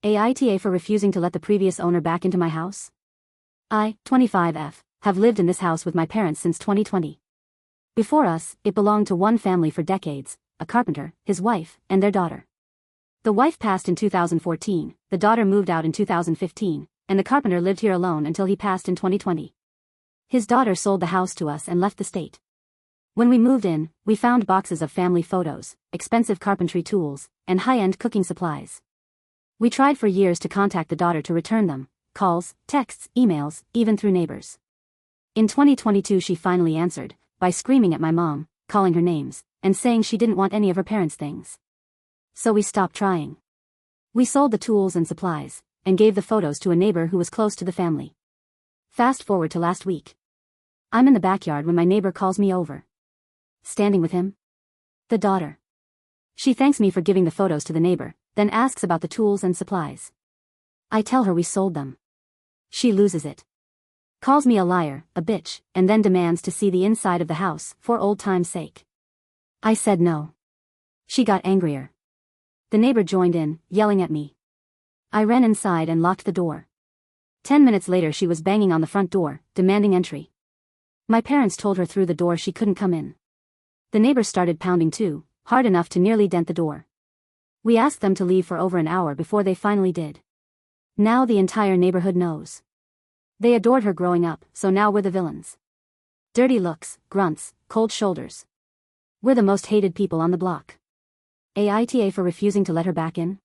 AITA for refusing to let the previous owner back into my house. I, 25F, have lived in this house with my parents since 2020. Before us, it belonged to one family for decades, a carpenter, his wife, and their daughter. The wife passed in 2014, the daughter moved out in 2015, and the carpenter lived here alone until he passed in 2020. His daughter sold the house to us and left the state. When we moved in, we found boxes of family photos, expensive carpentry tools, and high-end cooking supplies. We tried for years to contact the daughter to return them, calls, texts, emails, even through neighbors. In 2022 she finally answered, by screaming at my mom, calling her names, and saying she didn't want any of her parents' things. So we stopped trying. We sold the tools and supplies, and gave the photos to a neighbor who was close to the family. Fast forward to last week. I'm in the backyard when my neighbor calls me over. Standing with him? The daughter. She thanks me for giving the photos to the neighbor, then asks about the tools and supplies. I tell her we sold them. She loses it. Calls me a liar, a bitch, and then demands to see the inside of the house, for old time's sake. I said no. She got angrier. The neighbor joined in, yelling at me. I ran inside and locked the door. 10 minutes later she was banging on the front door, demanding entry. My parents told her through the door she couldn't come in. The neighbor started pounding too, hard enough to nearly dent the door. We asked them to leave for over an hour before they finally did. Now the entire neighborhood knows. They adored her growing up, so now we're the villains. Dirty looks, grunts, cold shoulders. We're the most hated people on the block. AITA for refusing to let her back in?